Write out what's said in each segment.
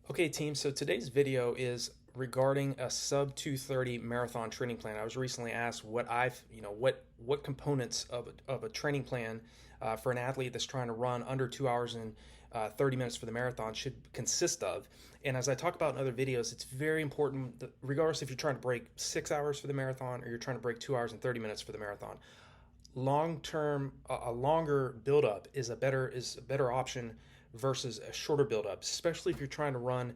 Okay, team. So today's video is regarding a sub 230 marathon training plan. I was recently asked what components of a training plan for an athlete that's trying to run under 2 hours and 30 minutes for the marathon should consist of. And as I talk about in other videos, it's very important, that regardless if you're trying to break 6 hours for the marathon or you're trying to break 2 hours and 30 minutes for the marathon, long term a longer buildup is a better option versus a shorter buildup, especially if you're trying to run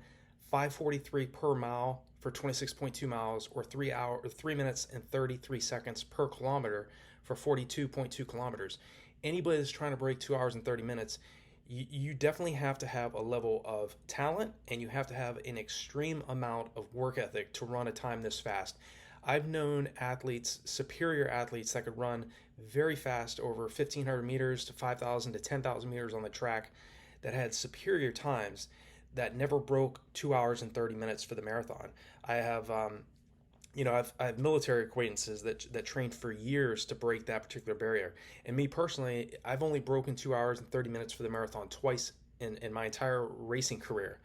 5:43 per mile for 26.2 miles, or 3 minutes and 33 seconds per kilometer for 42.2 kilometers. Anybody that's trying to break 2 hours and 30 minutes, you definitely have to have a level of talent, and you have to have an extreme amount of work ethic to run a time this fast. I've known athletes, superior athletes, that could run very fast over 1,500 meters to 5,000 to 10,000 meters on the track, that had superior times, that never broke 2 hours and 30 minutes for the marathon. I have, I have military acquaintances that trained for years to break that particular barrier. And me personally, I've only broken 2 hours and 30 minutes for the marathon twice in my entire racing career.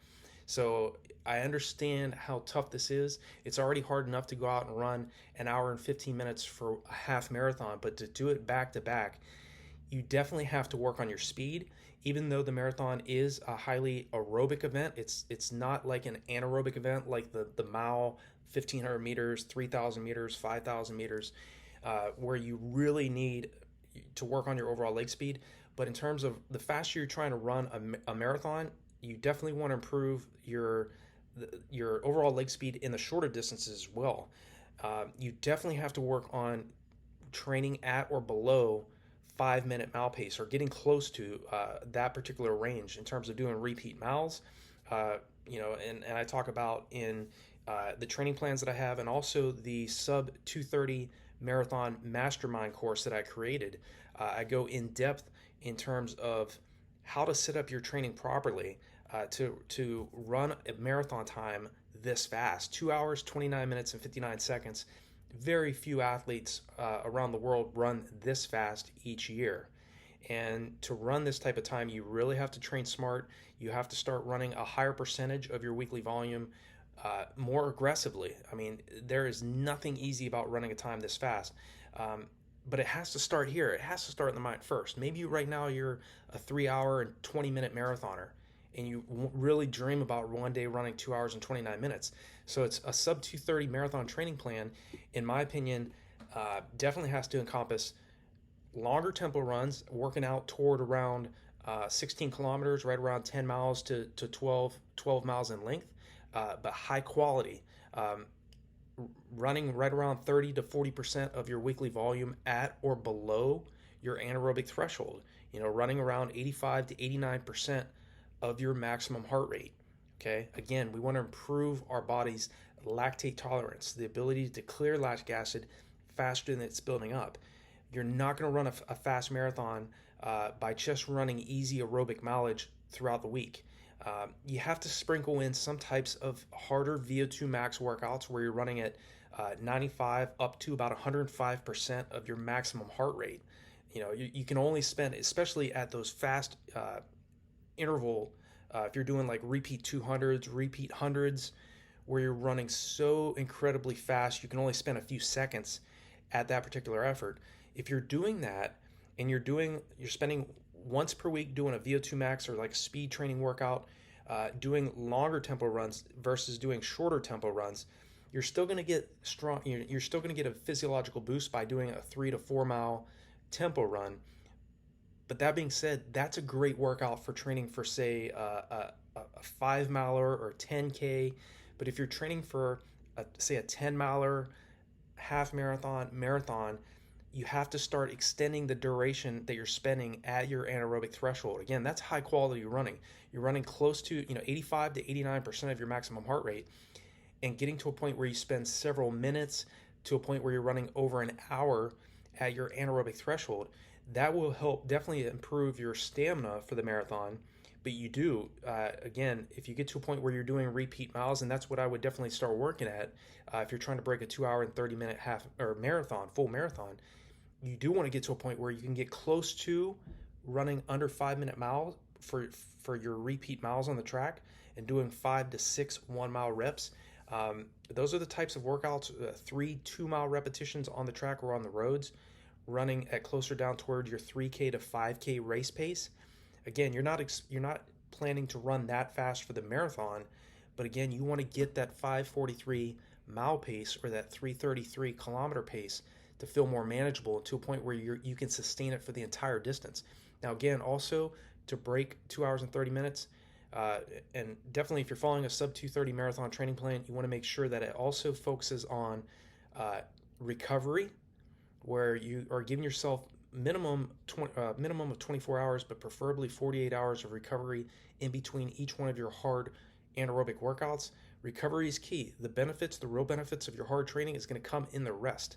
So I understand how tough this is. It's already hard enough to go out and run an hour and 15 minutes for a half marathon, but to do it back to back, you definitely have to work on your speed. Even though the marathon is a highly aerobic event, it's not like an anaerobic event like the mile, 1,500 meters, 3,000 meters, 5,000 meters, where you really need to work on your overall leg speed. But in terms of the faster you're trying to run a marathon, you definitely want to improve your overall leg speed in the shorter distances as well. You definitely have to work on training at or below 5 minute mile pace, or getting close to that particular range in terms of doing repeat miles. Uh, and I talk about in the training plans that I have, and also the sub 230 marathon mastermind course that I created. I go in depth in terms of how to set up your training properly to run a marathon time this fast. 2 hours, 29 minutes, and 59 seconds. Very few athletes around the world run this fast each year. And to run this type of time, you really have to train smart. You have to start running a higher percentage of your weekly volume more aggressively. I mean, there is nothing easy about running a time this fast. But it has to start here. It has to start in the mind first. Maybe right now you're a 3 hour and 20 minute marathoner, and you really dream about one day running 2 hours and 29 minutes. So it's a sub 230 marathon training plan, in my opinion, definitely has to encompass longer tempo runs, working out toward around 16 kilometers, right around 10 miles to 12 miles in length, but high quality. Running right around 30 to 40% of your weekly volume at or below your anaerobic threshold. Running around 85 to 89% of your maximum heart rate. Okay, again, we want to improve our body's lactate tolerance, the ability to clear lactic acid faster than it's building up. You're not going to run a fast marathon by just running easy aerobic mileage throughout the week. You have to sprinkle in some types of harder VO2 max workouts where you're running at 95 up to about 105% of your maximum heart rate. You can only spend, especially at those fast interval, if you're doing like repeat 200s, repeat hundreds, where you're running so incredibly fast, you can only spend a few seconds at that particular effort. If you're doing that, and you're spending once per week doing a VO2 max or like speed training workout, doing longer tempo runs versus doing shorter tempo runs, you're still going to get strong. You're still going to get a physiological boost by doing a 3 to 4 mile tempo run. But that being said, that's a great workout for training for, say, a 5 miler or 10K. But if you're training for, say, a 10 miler, half marathon, you have to start extending the duration that you're spending at your anaerobic threshold. Again, that's high quality running. You're running close to 85 to 89% of your maximum heart rate, and getting to a point where you spend several minutes to a point where you're running over an hour at your anaerobic threshold. That will help definitely improve your stamina for the marathon. But you do, again, if you get to a point where you're doing repeat miles, and that's what I would definitely start working at, if you're trying to break a 2 hour and 30 minute half or marathon, full marathon, you do want to get to a point where you can get close to running under 5 minute for your repeat miles on the track and doing 5 to 6 1-mile reps. Those are the types of workouts, 3 2-mile repetitions on the track or on the roads, running at closer down toward your 3K to 5K race pace. Again, you're not planning to run that fast for the marathon, but again, you want to get that 5:43 mile pace or that 3:33 kilometer pace to feel more manageable to a point where you can sustain it for the entire distance. Now, again, also to break 2 hours and 30 minutes, and definitely if you're following a sub 2:30 marathon training plan, you want to make sure that it also focuses on recovery, where you are giving yourself minimum of 24 hours, but preferably 48 hours of recovery in between each one of your hard anaerobic workouts. Recovery is key. The real benefits of your hard training is going to come in the rest.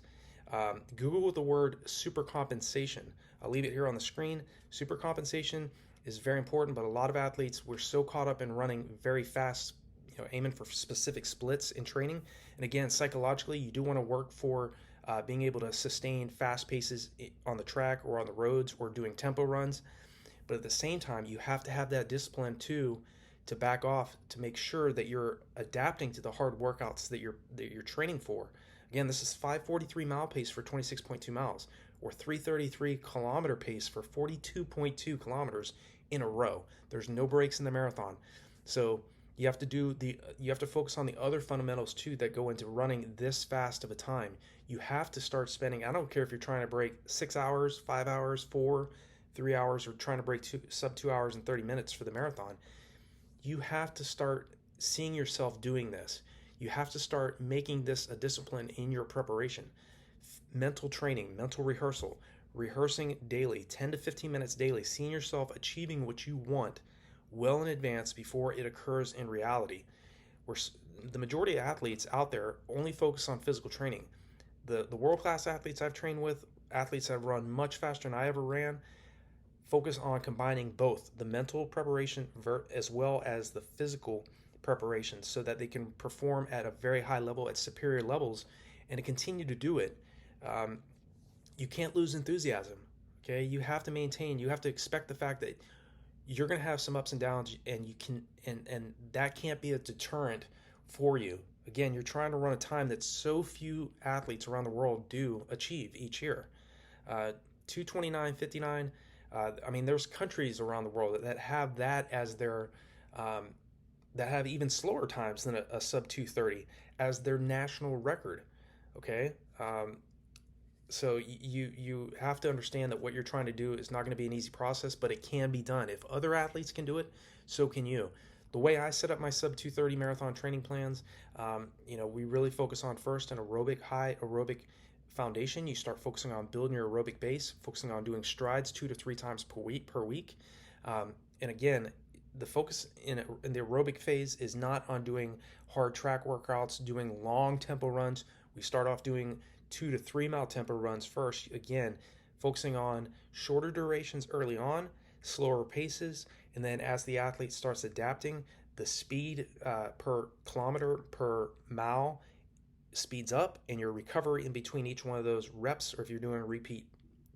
Google the word supercompensation. I'll leave it here on the screen. Supercompensation is very important, but a lot of athletes, we're so caught up in running very fast, aiming for specific splits in training. And again, psychologically, you do want to work for being able to sustain fast paces on the track or on the roads or doing tempo runs. But at the same time, you have to have that discipline too to back off to make sure that you're adapting to the hard workouts that you're training for. Again, this is 5:43 mile pace for 26.2 miles or 3:33 kilometer pace for 42.2 kilometers in a row. There's no breaks in the marathon. So you have to focus on the other fundamentals too that go into running this fast of a time. You have to start spending, I don't care if you're trying to break 6 hours, 5 hours, 4, 3 hours, or trying to break sub 2 hours and 30 minutes for the marathon. You have to start seeing yourself doing this. You have to start making this a discipline in your preparation. Mental training, mental rehearsal, rehearsing daily, 10 to 15 minutes daily, seeing yourself achieving what you want well in advance before it occurs in reality. The majority of athletes out there only focus on physical training. The world-class athletes I've trained with, athletes that have run much faster than I ever ran, focus on combining both the mental preparation as well as the physical preparation so that they can perform at a very high level, at superior levels, and to continue to do it. You can't lose enthusiasm. Okay, you have to expect the fact that you're going to have some ups and downs, and that can't be a deterrent for you. Again, you're trying to run a time that so few athletes around the world do achieve each year. 2:29:59. There's countries around the world that have that as their that have even slower times than a sub 2:30 as their national record. Okay, so you have to understand that what you're trying to do is not going to be an easy process, but it can be done. If other athletes can do it, so can you. The way I set up my sub 2:30 marathon training plans, we really focus on first an high aerobic foundation. You start focusing on building your aerobic base, focusing on doing strides 2 to 3 times per week. And again, the focus in the aerobic phase is not on doing hard track workouts, doing long tempo runs. We start off doing 2 to 3 mile tempo runs first. Again, focusing on shorter durations early on, slower paces, and then as the athlete starts adapting, the speed per kilometer per mile speeds up, and your recovery in between each one of those reps, or if you're doing repeat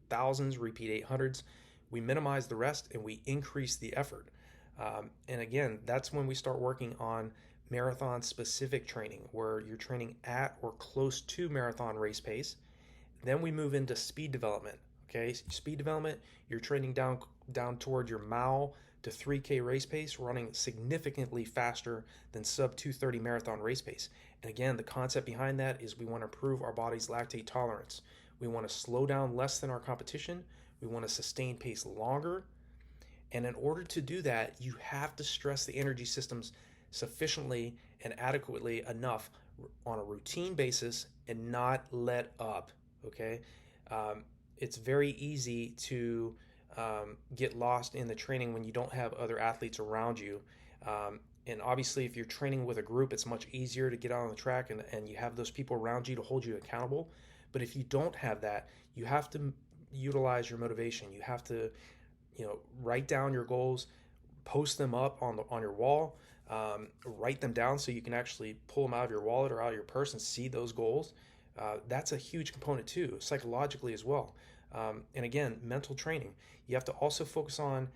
thousands, repeat 800s, we minimize the rest and we increase the effort. And again, that's when we start working on marathon specific training, where you're training at or close to marathon race pace. Then we move into speed development. Okay, speed development, you're training down toward your mile to 3K race pace, running significantly faster than sub 2:30 marathon race pace. And again, the concept behind that is we want to improve our body's lactate tolerance. We want to slow down less than our competition. We want to sustain pace longer. And in order to do that, you have to stress the energy systems sufficiently and adequately enough on a routine basis and not let up. Okay, it's very easy to get lost in the training when you don't have other athletes around you. And obviously, if you're training with a group, it's much easier to get out on the track and you have those people around you to hold you accountable. But if you don't have that, you have to utilize your motivation. You have to, write down your goals, post them up on your wall, write them down so you can actually pull them out of your wallet or out of your purse and see those goals. That's a huge component too, psychologically as well. And again, mental training. You have to also focus on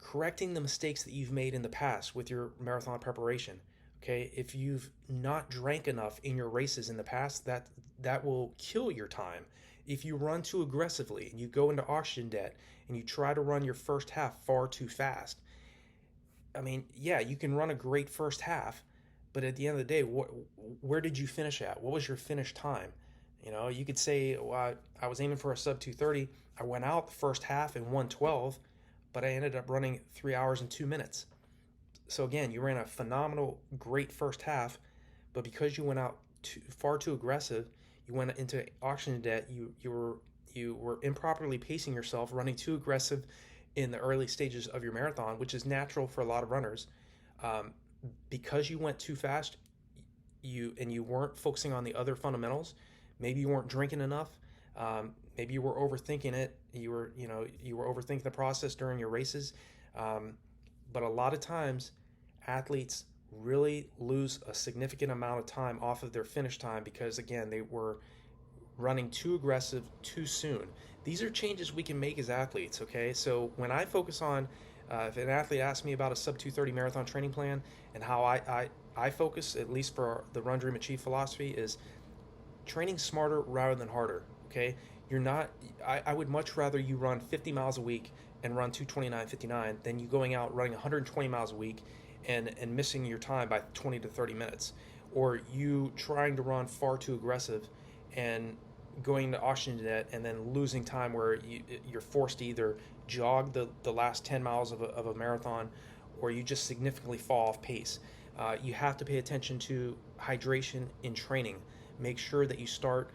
correcting the mistakes that you've made in the past with your marathon preparation. Okay, if you've not drank enough in your races in the past, that will kill your time. If you run too aggressively and you go into oxygen debt and you try to run your first half far too fast, I mean, yeah, you can run a great first half, but at the end of the day, where did you finish at? What was your finish time? You know, you could say, well, I was aiming for a sub 2:30. I went out the first half in 1:12, but I ended up running 3 hours and 2 minutes. So again, you ran a phenomenal, great first half, but because you went out far too aggressive, you went into oxygen debt. You were improperly pacing yourself, running too aggressive in the early stages of your marathon, which is natural for a lot of runners. Because you went too fast, you weren't focusing on the other fundamentals. Maybe you weren't drinking enough. Maybe you were overthinking it. You were overthinking the process during your races. But a lot of times, athletes really lose a significant amount of time off of their finish time because, again, they were running too aggressive too soon. These are changes we can make as athletes, okay? So when I focus on, if an athlete asks me about a sub 2:30 marathon training plan and how I focus, at least for the Run, Dream, Achieve philosophy, is training smarter rather than harder, okay? I would much rather you run 50 miles a week and run 2:29:59 than you going out running 120 miles a week and missing your time by 20 to 30 minutes, or you trying to run far too aggressive and going to oxygen debt and then losing time where you're forced to either jog the last 10 miles of a marathon, or you just significantly fall off pace. You have to pay attention to hydration in training. Make sure that you start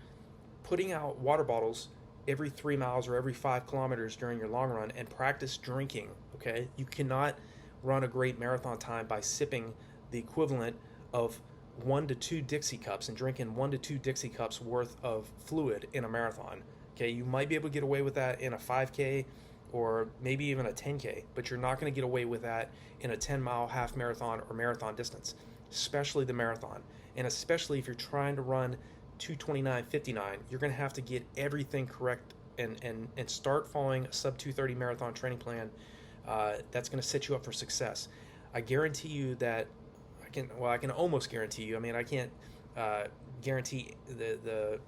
putting out water bottles every 3 miles or every 5 kilometers during your long run and practice drinking, okay? You cannot run a great marathon time by sipping the equivalent of 1 to 2 Dixie cups and drinking 1 to 2 Dixie cups worth of fluid in a marathon, okay? You might be able to get away with that in a 5K or maybe even a 10K, but you're not going to get away with that in a 10-mile half marathon or marathon distance, especially the marathon. And especially if you're trying to run 2:29:59, you're going to have to get everything correct and start following a sub 2:30 marathon training plan that's going to set you up for success. I guarantee you that I can almost guarantee you. I mean, I can't guarantee the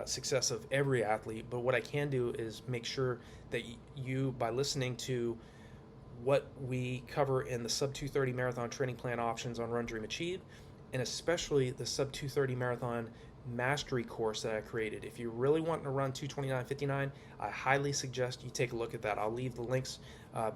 success of every athlete, but what I can do is make sure that you, by listening to what we cover in the sub 2:30 marathon training plan options on Run, Dream, Achieve, and especially the sub 2:30 marathon mastery course that I created. If you're really wanting to run 2:29:59, I highly suggest you take a look at that. I'll leave the links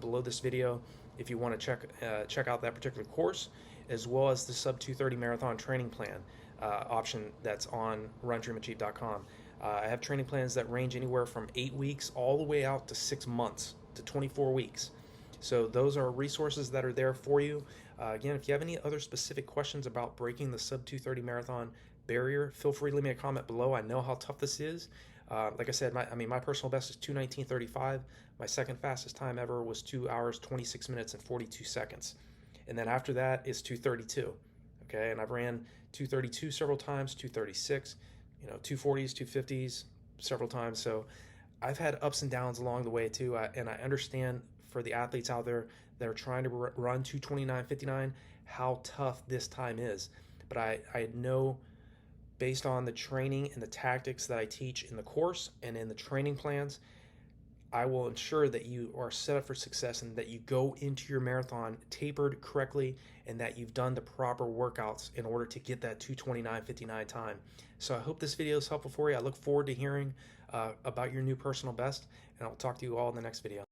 below this video if you want to check out that particular course, as well as the sub 2:30 marathon training plan option that's on RunDreamAchieve.com. I have training plans that range anywhere from 8 weeks all the way out to 6 months to 24 weeks. So those are resources that are there for you. Again, if you have any other specific questions about breaking the sub 2:30 marathon barrier, feel free to leave me a comment below. I know how tough this is. Like I said, my personal best is 2:19:35. My second fastest time ever was 2 hours, 26 minutes, and 42 seconds. And then after that is 2:32. Okay, and I've ran 2:32 several times, 2:36, 2:40s, 2:50s several times. So I've had ups and downs along the way too, and I understand for the athletes out there that are trying to run 2:29:59 how tough this time is. But I know, based on the training and the tactics that I teach in the course and in the training plans, I will ensure that you are set up for success and that you go into your marathon tapered correctly and that you've done the proper workouts in order to get that 2:29:59 time. So I hope this video is helpful for you. I look forward to hearing about your new personal best, and I'll talk to you all in the next video.